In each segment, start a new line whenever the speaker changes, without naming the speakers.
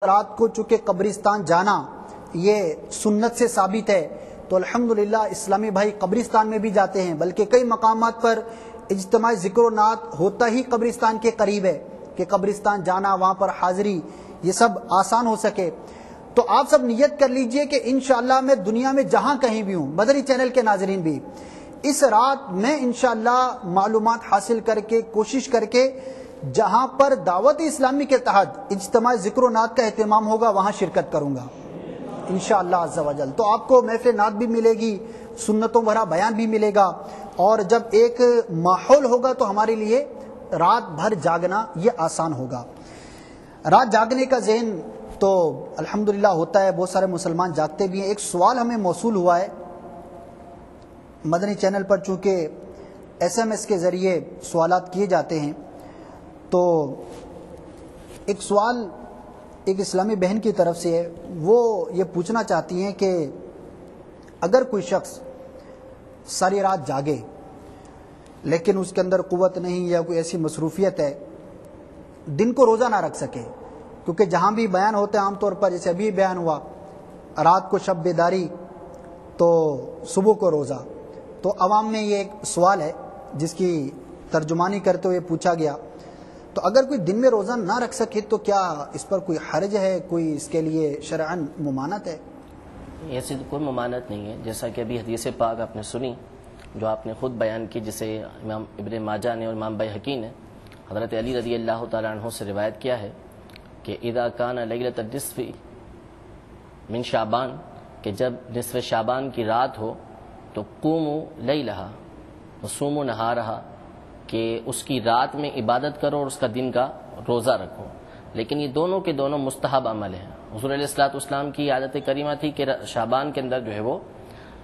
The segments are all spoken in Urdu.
رات کو چونکہ قبرستان جانا یہ سنت سے ثابت ہے، تو الحمدللہ اسلامی بھائی قبرستان میں بھی جاتے ہیں، بلکہ کئی مقامات پر اجتماع ذکر و نعت ہوتا ہی قبرستان کے قریب ہے کہ قبرستان جانا، وہاں پر حاضری، یہ سب آسان ہو سکے۔ تو آپ سب نیت کر لیجئے کہ انشاءاللہ میں دنیا میں جہاں کہیں بھی ہوں، مدنی چینل کے ناظرین بھی، اس رات میں انشاءاللہ معلومات حاصل کر کے، کوشش کر کے، جہاں پر دعوت اسلامی کے تحت اجتماع ذکر و نعت کا اہتمام ہوگا وہاں شرکت کروں گا انشاءاللہ عز و جل۔ تو آپ کو محفل نعت بھی ملے گی، سنتوں بھرا بیان بھی ملے گا، اور جب ایک ماحول ہوگا تو ہمارے لیے رات بھر جاگنا یہ آسان ہوگا۔ رات جاگنے کا ذہن تو الحمدللہ ہوتا ہے، بہت سارے مسلمان جاگتے بھی ہیں۔ ایک سوال ہمیں موصول ہوا ہے مدنی چینل پر، چونکہ SMS کے ذریعے سوالات کیے جاتے ہیں، تو ایک سوال ایک اسلامی بہن کی طرف سے ہے۔ وہ یہ پوچھنا چاہتی ہیں کہ اگر کوئی شخص ساری رات جاگے لیکن اس کے اندر قوت نہیں یا کوئی ایسی مصروفیت ہے، دن کو روزہ نہ رکھ سکے، کیونکہ جہاں بھی بیان ہوتے ہیں عام طور پر جیسے ابھی بیان ہوا، رات کو شب بیداری تو صبح کو روزہ، تو عوام میں یہ ایک سوال ہے جس کی ترجمانی کرتے ہوئے پوچھا گیا، تو اگر کوئی دن میں روزہ نہ رکھ سکے تو کیا اس پر کوئی حرج ہے، کوئی اس کے لیے شرعاً ممانعت ہے؟
ایسی کوئی ممانعت نہیں ہے، جیسا کہ ابھی حدیث پاک آپ نے سنی جو آپ نے خود بیان کی، جسے امام ابن ماجہ نے اور امام بیہقی نے حضرت علی رضی اللہ تعالیٰ عنہ سے روایت کیا ہے کہ اذا کان لیلۃ النصف من شعبان، کہ جب نصف شعبان کی رات ہو تو قوموا لیلہا وصوموا نہارہا، کہ اس کی رات میں عبادت کرو اور اس کا دن کا روزہ رکھو۔ لیکن یہ دونوں کے دونوں مستحب عمل ہیں۔ حضور علیہ الصلوۃ والسلام کی عادت کریمہ تھی کہ شعبان کے اندر جو ہے وہ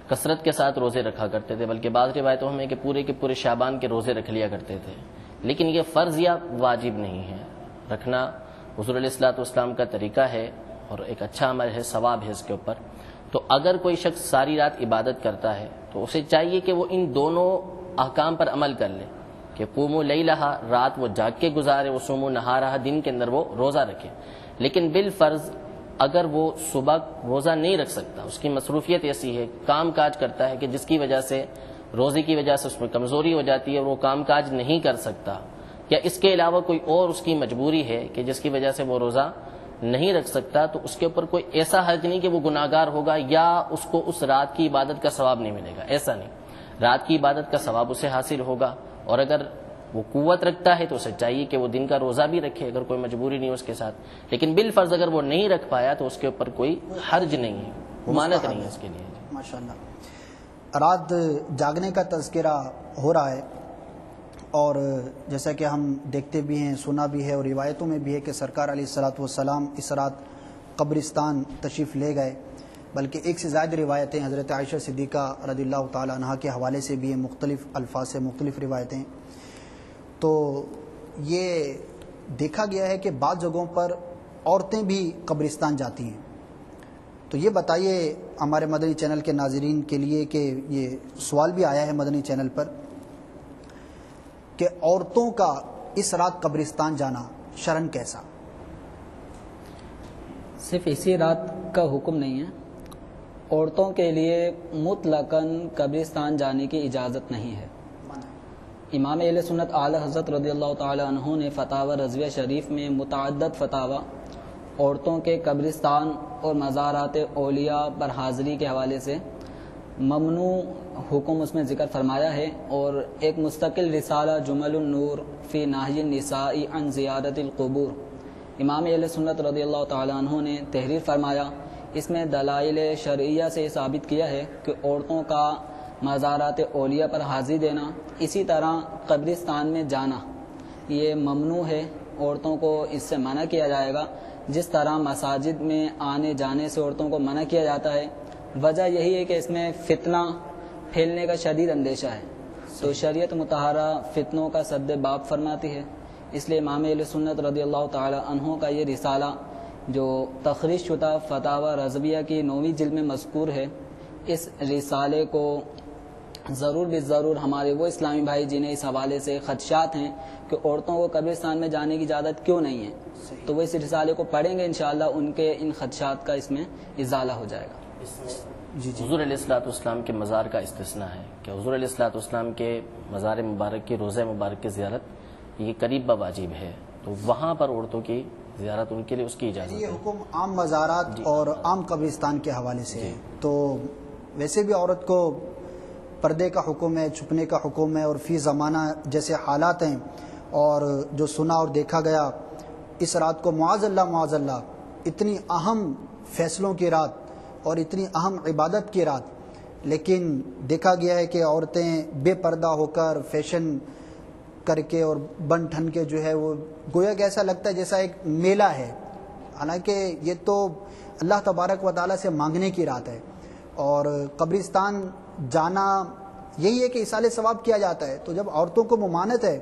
کثرت کے ساتھ روزے رکھا کرتے تھے، بلکہ بعض روایتوں میں کہ پورے کے پورے شعبان کے روزے رکھ لیا کرتے تھے، لیکن یہ فرض یا واجب نہیں ہے رکھنا۔ حضور علیہ الصلوۃ والسلام کا طریقہ ہے اور ایک اچھا عمل ہے، ثواب ہے اس کے اوپر۔ تو اگر کوئی شخص ساری رات عبادت کرتا ہے تو اسے چاہیے کہ وہ ان دونوں احکام پر عمل کر لے کہ قوموا لیلہا، رات وہ جاگ کے گزارے، وہ صوموا نہارہا، دن کے اندر وہ روزہ رکھے۔ لیکن بالفرض اگر وہ صبح روزہ نہیں رکھ سکتا، اس کی مصروفیت ایسی ہے، کام کاج کرتا ہے کہ جس کی وجہ سے روزے کی وجہ سے اس میں کمزوری ہو جاتی ہے اور وہ کام کاج نہیں کر سکتا، یا اس کے علاوہ کوئی اور اس کی مجبوری ہے کہ جس کی وجہ سے وہ روزہ نہیں رکھ سکتا، تو اس کے اوپر کوئی ایسا حرج نہیں کہ وہ گناہگار ہوگا یا اس کو اس رات کی عبادت کا ثواب نہیں ملے گا، ایسا نہیں۔ رات کی عبادت کا ثواب اسے حاصل ہوگا، اور اگر وہ قوت رکھتا ہے تو اسے چاہیے کہ وہ دن کا روزہ بھی رکھے اگر کوئی مجبوری نہیں ہے اس کے ساتھ۔ لیکن بالفرض اگر وہ نہیں رکھ پایا تو اس کے اوپر کوئی حرج نہیں ہے، ممانعت نہیں ہے اس کے لیے۔
ماشاءاللہ، رات جاگنے کا تذکرہ ہو رہا ہے، اور جیسا کہ ہم دیکھتے بھی ہیں، سنا بھی ہے، اور روایتوں میں بھی ہے کہ سرکار علیہ الصلوۃ والسلام اس رات قبرستان تشریف لے گئے، بلکہ ایک سے زائد روایتیں حضرت عائشہ صدیقہ رضی اللہ تعالی عنہا کے حوالے سے بھی ہیں، مختلف الفاظ سے مختلف روایتیں۔ تو یہ دیکھا گیا ہے کہ بعض جگہوں پر عورتیں بھی قبرستان جاتی ہیں، تو یہ بتائیے ہمارے مدنی چینل کے ناظرین کے لیے کہ یہ سوال بھی آیا ہے مدنی چینل پر کہ عورتوں کا اس رات قبرستان جانا شرعاً کیسا؟
صرف اسی رات کا حکم نہیں ہے، عورتوں کے لیے مطلقاً قبرستان جانے کی اجازت نہیں ہے۔ امام اہل سنت اعلی حضرت رضی اللہ تعالی عنہ نے فتاوی رضویہ شریف میں متعدد فتاوی عورتوں کے قبرستان اور مزارات اولیاء پر حاضری کے حوالے سے ممنوع حکم اس میں ذکر فرمایا ہے، اور ایک مستقل رسالہ جمل النور فی نہی النساء عن زیارت القبور امام اہل سنت رضی اللہ تعالی عنہ نے تحریر فرمایا۔ اس میں دلائل شرعیہ سے ثابت کیا ہے کہ عورتوں کا مزارات اولیاء پر حاضری دینا، اسی طرح قبرستان میں جانا یہ ممنوع ہے، عورتوں کو اس سے منع کیا جائے گا، جس طرح مساجد میں آنے جانے سے عورتوں کو منع کیا جاتا ہے۔ وجہ یہی ہے کہ اس میں فتنہ پھیلنے کا شدید اندیشہ ہے، تو شریعت مطہرہ فتنوں کا سد باب فرماتی ہے، اس لیے امام اہل سنت رضی اللہ تعالی عنہ کا یہ رسالہ جو تخریج شدہ فتاوی رضویہ کی 9ویں جلد میں مذکور ہے، اس رسالے کو ضرور بھی ضرور ہمارے وہ اسلامی بھائی جنہیں اس حوالے سے خدشات ہیں کہ عورتوں کو قبرستان میں جانے کی اجازت کیوں نہیں ہے، تو وہ اس رسالے کو پڑھیں گے، انشاءاللہ ان کے ان خدشات کا اس میں ازالہ ہو جائے گا۔
حضور علیہ الصلوۃ والسلام کے مزار کا استثناء ہے کہ حضور علیہ الصلوۃ والسلام کے مزار مبارک کی روضہ مبارک کی زیارت یہ قریب واجب ہے، تو وہاں پر عورتوں کی زیارت ان کے لیے اس کی اجازت ہے۔
یہ حکم عام مزارات اور عام قبرستان کے حوالے سے ہے، تو ویسے بھی عورت کو پردے کا حکم ہے، چھپنے کا حکم ہے، اور فی زمانہ جیسے حالات ہیں اور جو سنا اور دیکھا گیا اس رات کو معاذ اللہ اتنی اہم فیصلوں کی رات اور اتنی اہم عبادت کی رات، لیکن دیکھا گیا ہے کہ عورتیں بے پردہ ہو کر فیشن کر کے اور بن ٹھن کے جو ہے وہ گویا کہ ایسا لگتا ہے جیسا ایک میلہ ہے، حالانکہ یہ تو اللہ تبارک و تعالیٰ سے مانگنے کی رات ہے، اور قبرستان جانا یہی ہے کہ ایصال ثواب کیا جاتا ہے۔ تو جب عورتوں کو ممانعت ہے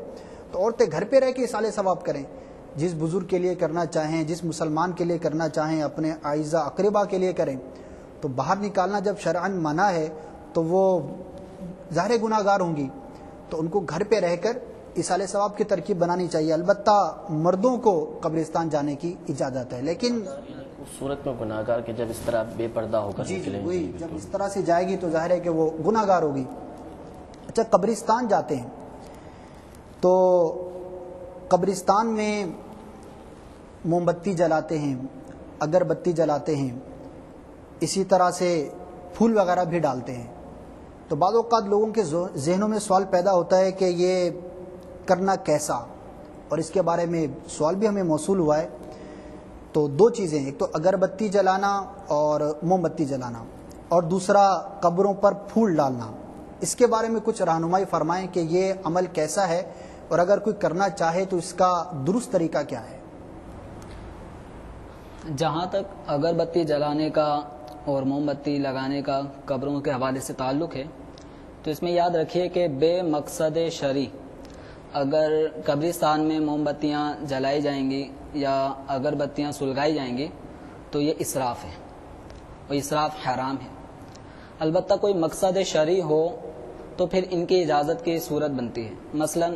تو عورتیں گھر پہ رہ کے ایصال ثواب کریں، جس بزرگ کے لیے کرنا چاہیں، جس مسلمان کے لیے کرنا چاہیں، اپنے اعزہ اقربا کے لیے کریں۔ تو باہر نکالنا جب شرعاً منع ہے تو وہ ظاہر گناہ گار ہوں گی، تو ان کو گھر پہ رہ کر ایصال ثواب کی ترکیب بنانی چاہیے۔ البتہ مردوں کو قبرستان جانے کی اجازت ہے، لیکن
صورت میں گناہ گار کہ جب اس طرح بے پردہ ہو کر
وہی جب اس طرح سے جائے گی تو ظاہر ہے کہ وہ گناہ گار ہوگی۔ اچھا، قبرستان جاتے ہیں تو قبرستان میں موم بتی جلاتے ہیں، اگربتی جلاتے ہیں، اسی طرح سے پھول وغیرہ بھی ڈالتے ہیں۔ تو بعض اوقات لوگوں کے ذہنوں میں سوال پیدا ہوتا ہے کہ یہ کرنا کیسا، اور اس کے بارے میں سوال بھی ہمیں موصول ہوا ہے۔ تو دو چیزیں، ایک تو اگربتی جلانا اور موم بتی جلانا، اور دوسرا قبروں پر پھول ڈالنا۔ اس کے بارے میں کچھ رہنمائی فرمائیں کہ یہ عمل کیسا ہے، اور اگر کوئی کرنا چاہے تو اس کا درست طریقہ کیا ہے؟
جہاں تک اگربتی جلانے کا اور موم بتی لگانے کا قبروں کے حوالے سے تعلق ہے، تو اس میں یاد رکھیے کہ بے مقصد شرعی اگر قبرستان میں موم بتیاں جلائی جائیں گی یا اگربتیاں سلگائی جائیں گی تو یہ اسراف ہے، اور اسراف حرام ہے۔ البتہ کوئی مقصد شرعی ہو تو پھر ان کی اجازت کی صورت بنتی ہے، مثلا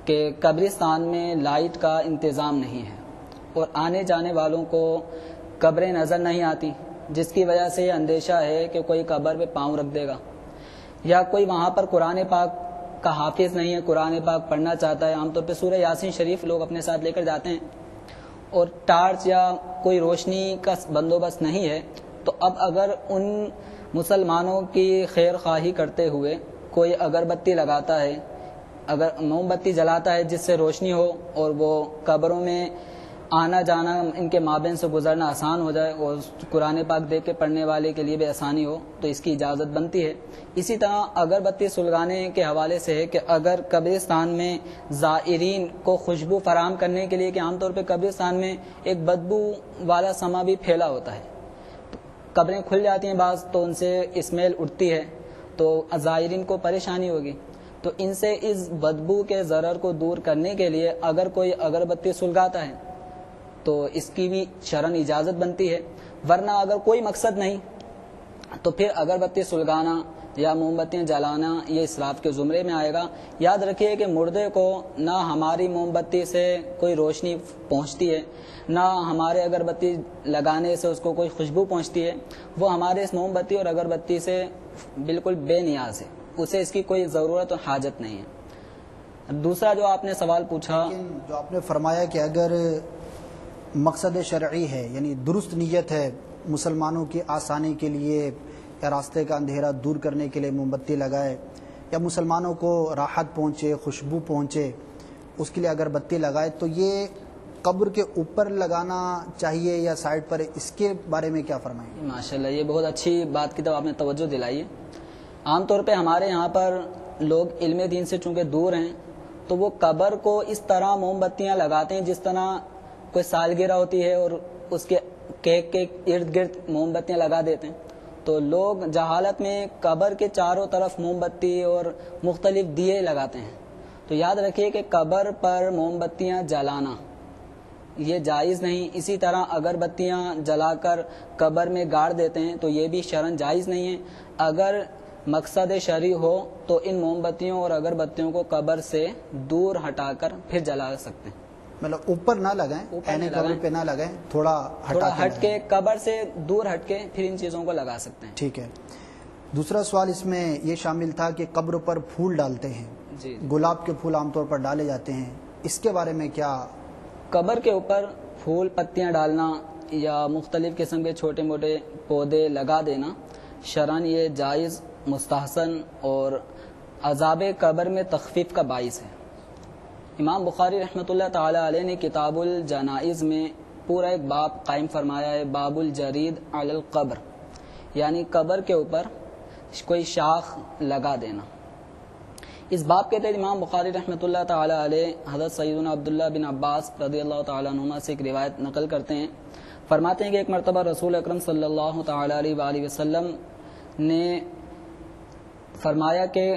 کہ قبرستان میں لائٹ کا انتظام نہیں ہے اور آنے جانے والوں کو قبریں نظر نہیں آتی، جس کی وجہ سے یہ اندیشہ ہے کہ کوئی قبر پہ پاؤں رکھ دے گا، یا کوئی وہاں پر قرآن پاک کا حافظ نہیں ہے، قرآن پاک پڑھنا چاہتا ہے، عام طور پہ سورہ یاسین شریف لوگ اپنے ساتھ لے کر جاتے ہیں، اور ٹارچ یا کوئی روشنی کا بندوبست نہیں ہے، تو اب اگر ان مسلمانوں کی خیر خواہی کرتے ہوئے کوئی اگربتی لگاتا ہے، اگر موم بتی جلاتا ہے جس سے روشنی ہو اور وہ قبروں میں آنا جانا ان کے مابین سے گزرنا آسان ہو جائے اور قرآن پاک دیکھ کے پڑھنے والے کے لیے بھی آسانی ہو، تو اس کی اجازت بنتی ہے۔ اسی طرح اگربتی سلگانے کے حوالے سے ہے کہ اگر قبرستان میں زائرین کو خوشبو فراہم کرنے کے لیے، کہ عام طور پہ قبرستان میں ایک بدبو والا سما بھی پھیلا ہوتا ہے، تو قبریں کھل جاتی ہیں بعض، تو ان سے اسمیل اٹھتی ہے، تو زائرین کو پریشانی ہوگی، تو ان سے اس بدبو کے ضرر کو دور کرنے کے لیے اگر کوئی اگربتی سلگاتا ہے تو اس کی بھی شرعاً اجازت بنتی ہے، ورنہ اگر کوئی مقصد نہیں تو پھر اگربتی سلگانا یا موم بتیاں جلانا یہ اسراف کے زمرے میں آئے گا۔ یاد رکھیے کہ مردے کو نہ ہماری موم بتی سے کوئی روشنی پہنچتی ہے، نہ ہمارے اگربتی لگانے سے اس کو کوئی خوشبو پہنچتی ہے، وہ ہمارے اس موم بتی اور اگربتی سے بالکل بے نیاز ہے، اسے اس کی کوئی ضرورت اور حاجت نہیں ہے۔ دوسرا جو آپ نے سوال پوچھا،
جو آپ نے فرمایا کہ اگر مقصد شرعی ہے، یعنی درست نیت ہے، مسلمانوں کی آسانی کے لیے یا راستے کا اندھیرا دور کرنے کے لیے موم بتی لگائے، یا مسلمانوں کو راحت پہنچے، خوشبو پہنچے، اس کے لیے اگربتی لگائے، تو یہ قبر کے اوپر لگانا چاہیے یا سائڈ پر، اس کے بارے میں کیا فرمائیں؟
ماشاءاللہ یہ بہت اچھی بات کی طرف آپ نے توجہ دلائی ہے۔ عام طور پہ ہمارے یہاں پر لوگ علم دین سے چونکہ دور ہیں تو وہ قبر کو اس طرح موم بتیاں لگاتے ہیں جس طرح کوئی سالگرہ ہوتی ہے اور اس کے کیک کے ارد گرد موم بتیاں لگا دیتے ہیں، تو لوگ جہالت میں قبر کے چاروں طرف موم بتی اور مختلف دیے لگاتے ہیں۔ تو یاد رکھیے کہ قبر پر موم بتیاں جلانا یہ جائز نہیں، اسی طرح اگربتیاں جلا کر قبر میں گاڑ دیتے ہیں تو یہ بھی شرعاً جائز نہیں ہے۔ اگر مقصد شرعی ہو تو ان موم بتیوں اور اگربتیوں کو قبر سے دور ہٹا کر پھر جلا سکتے ہیں.
مطلب اوپر نہ لگائیں, عین قبر پہ نہ لگائیں, تھوڑا
ہٹ کے قبر سے دور ہٹ کے پھر ان چیزوں کو لگا سکتے ہیں.
ٹھیک ہے. دوسرا سوال اس میں یہ شامل تھا کہ قبر پر پھول ڈالتے ہیں,
جی
گلاب کے پھول عام طور پر ڈالے جاتے ہیں, اس کے بارے میں کیا؟
قبر کے اوپر پھول پتیاں ڈالنا یا مختلف قسم کے چھوٹے موٹے پودے لگا دینا شرعاً یہ جائز, مستحسن اور عذاب قبر میں تخفیف کا باعث ہے. امام بخاری رحمۃ اللہ تعالی علیہ نے کتاب الجنائز میں پورا ایک باب قائم فرمایا ہے, باب الجرید علی القبر, یعنی قبر کے اوپر کوئی شاخ لگا دینا. اس باب کے تحت امام بخاری رحمۃ اللہ تعالی علیہ حضرت سیدنا عبداللہ بن عباس رضی اللہ تعالیٰ عنہما سے ایک روایت نقل کرتے ہیں. فرماتے ہیں کہ ایک مرتبہ رسول اکرم صلی اللہ تعالی علیہ وآلہ وسلم نے فرمایا کہ